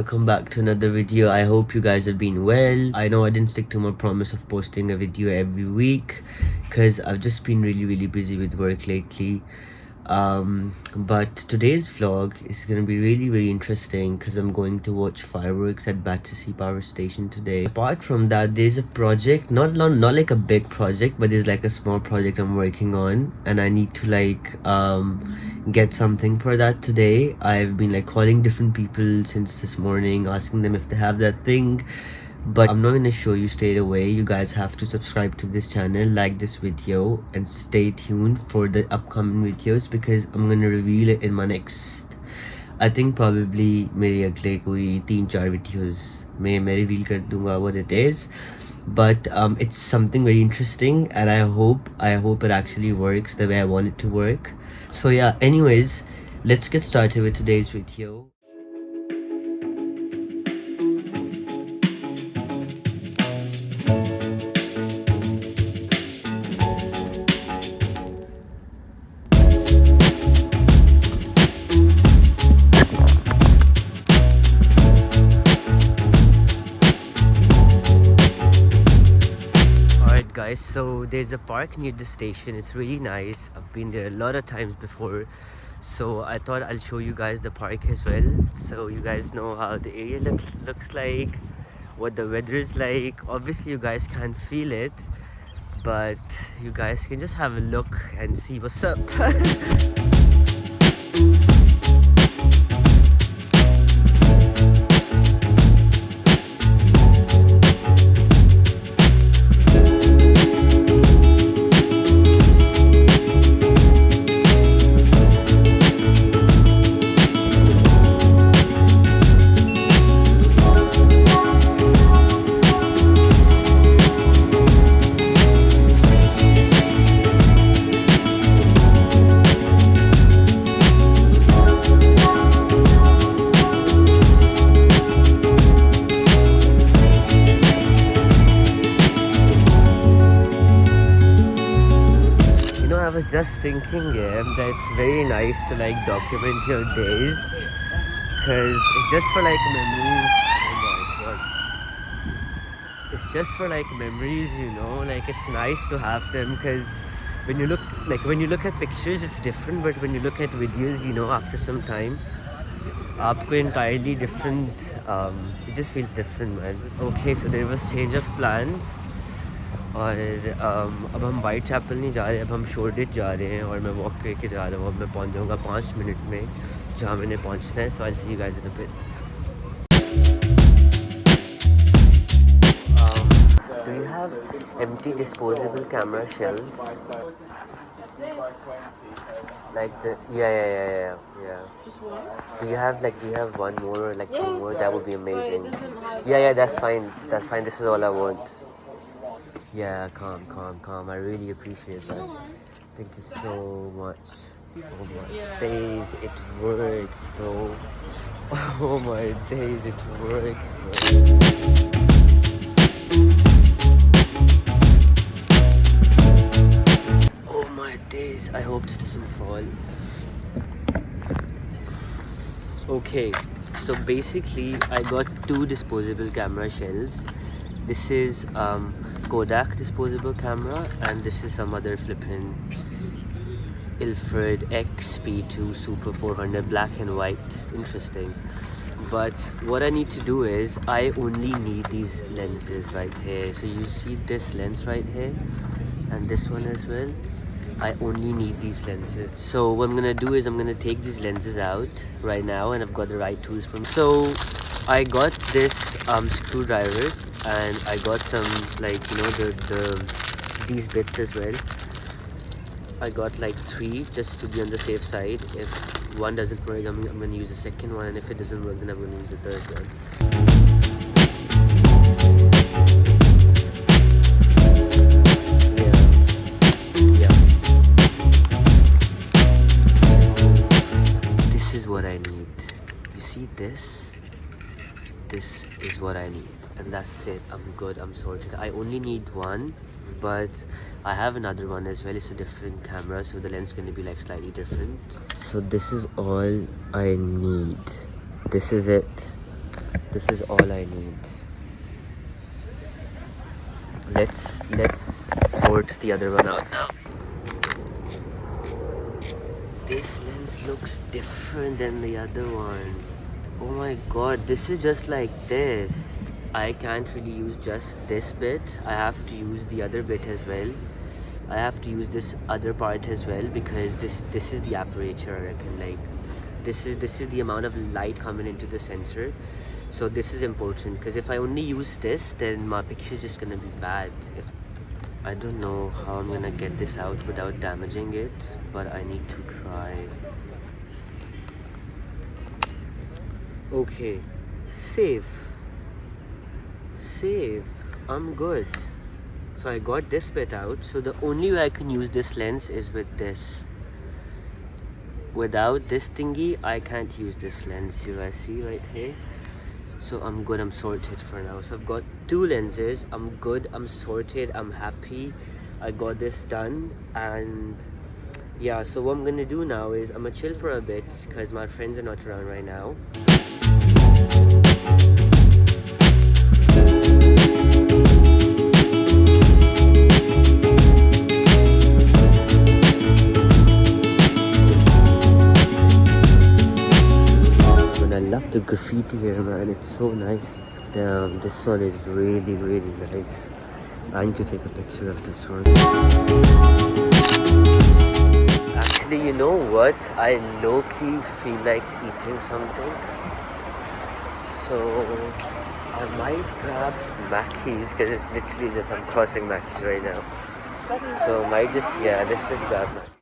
welcome back to another video. I hope you guys have been well. I know I didn't stick to my promise of posting a video every week because I've just been really busy with work lately. But today's vlog is gonna be really interesting because I'm going to watch fireworks at Battersea power station today. Apart from that, there's a project, not like a big project, but there's like a small project I'm working on, and I need to get something for that today. I've been like calling different people since this morning, asking them if they have that thing, but I'm not gonna show you straight away. You guys have to subscribe to this channel, like this video, and stay tuned for the upcoming videos because I'm gonna reveal it in my next, I think probably मेरे अगले कोई 3-4 videos में मैं reveal कर दूंगा what it is. But it's something very interesting, and I hope it actually works the way I want it to work. So yeah, anyways, let's get started with today's video. Guys, so there's a park near the station. It's really nice. I've been there a lot of times before, so I thought I'll show you guys the park as well, so you guys know how the area looks like, what the weather is like. Obviously you guys can't feel it, but you guys can just have a look and see what's up. I was just thinking that it's very nice to like document your days because it's just for like memories. Oh my god, it's just for like memories, you know, like it's nice to have them because when you look at pictures it's different, but when you look at videos, you know, after some time आपको entirely different, it just feels different, man. Okay, so there was change of plans. और अब हम white chapel नहीं जा रहे, अब हम शोरडिट जा रहे हैं और मैं वॉक करके जा रहा हूँ. अब मैं पहुँच जाऊँगा 5 मिनट में जहाँ मैंने पहुँचना है. So I see you guys in a bit. Do you have empty disposable camera shells? Like the yeah. Just one? Do you have one more or like two more? That would be amazing. But it doesn't have Yeah, that's fine. That's fine. This is all I want. Yeah, calm. I really appreciate that. Thank you so much. Oh my days, it worked, bro. Oh my days, it worked, bro. Oh my days, I hope this doesn't fall. Okay, so basically I got 2 disposable camera shells. This is Kodak disposable camera, and this is some other flippin' Ilford XP2 Super 400 black and white. Interesting. But what I need to do is I only need these lenses right here. So you see this lens right here and this one as well. I only need these lenses. So what I'm gonna do is I'm gonna take these lenses out right now, and I've got the right tools from. So I got this screwdriver, and I got some like, you know, these bits as well. I got like 3 just to be on the safe side. If one doesn't work, I'm gonna use the second one, and if it doesn't work, then I'm gonna use the third one. This is what I need. You see this? This is what I need, and that's it. I'm good, I'm sorted. I only need one, but I have another one as well. It's a different camera, so the lens is going to be like slightly different. So this is all I need. This is it. This is all I need. Let's sort the other one out now. This lens looks different than the other one. Oh my god, this is just like this. I can't really use just this bit. I have to use the other bit as well. I have to use this other part as well, because this is the aperture, I reckon. Like this is the amount of light coming into the sensor. So this is important, because if I only use this, then my picture is just gonna be bad. I don't know how I'm gonna get this out without damaging it, but I need to try. Okay, save. I'm good. So I got this bit out. So the only way I can use this lens is with this. Without this thingy, I can't use this lens. You guys see right here? So I'm good, I'm sorted for now. So I've got two lenses. I'm good, I'm sorted, I'm happy. I got this done. And yeah, so what I'm gonna do now is I'm gonna chill for a bit, because my friends are not around right now. I love the graffiti here, man. It's so nice. Damn, this one is really nice. I need to take a picture of this one. Actually, you know what? I low-key feel like eating something. So I might grab Mackey's, because it's literally just, I'm crossing Mackey's right now. So I might just, yeah, let's just grab Mackey's.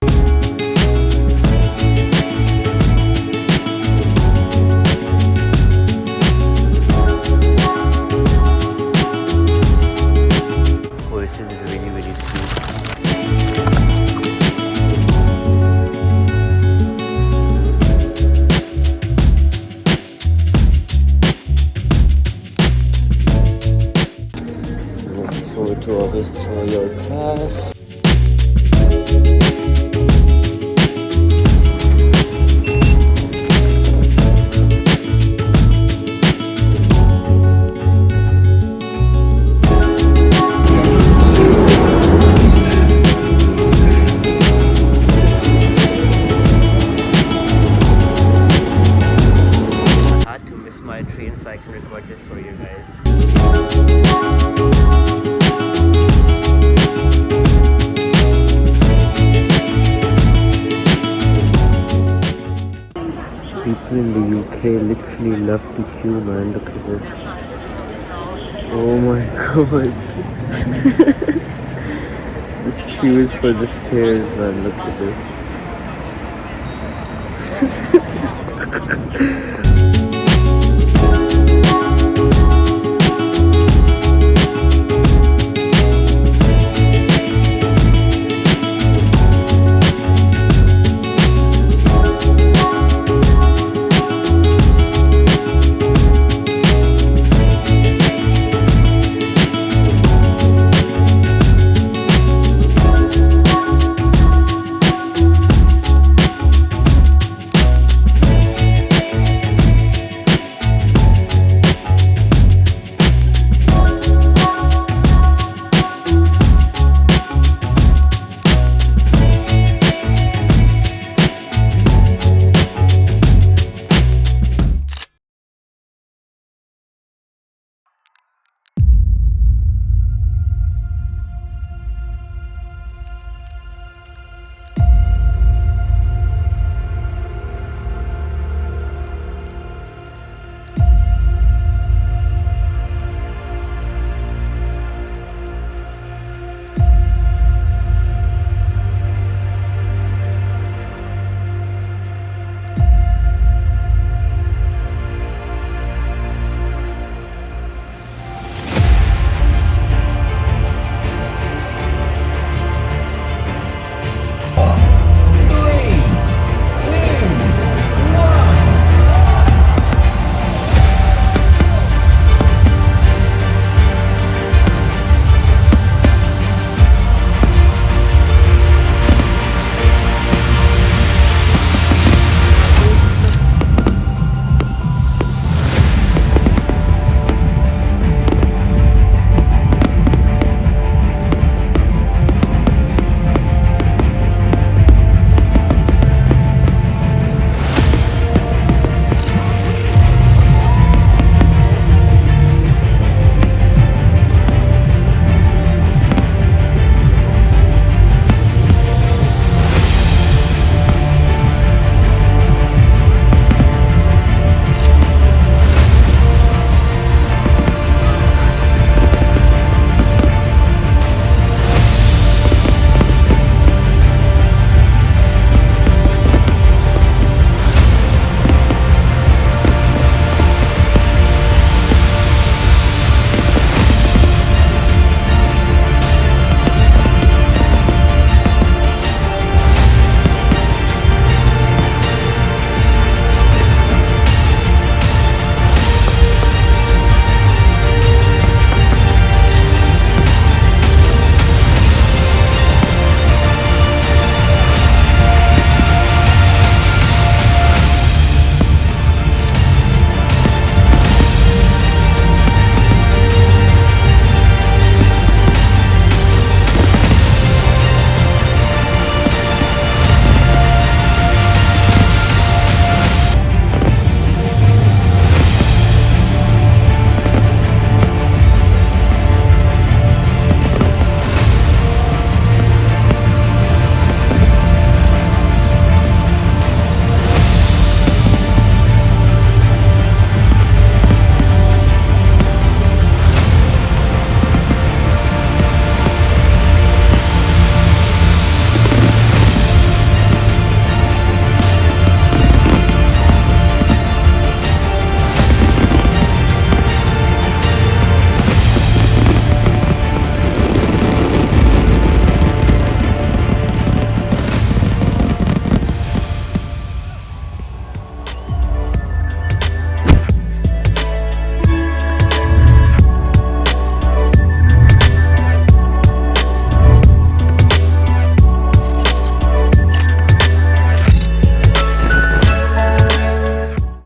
This is really sweet. So to always throw your trash. My train, so I can record this for you guys. People in the UK literally love to queue, man. Look at this. Oh my god. This queue is for the stairs, man. Look at this.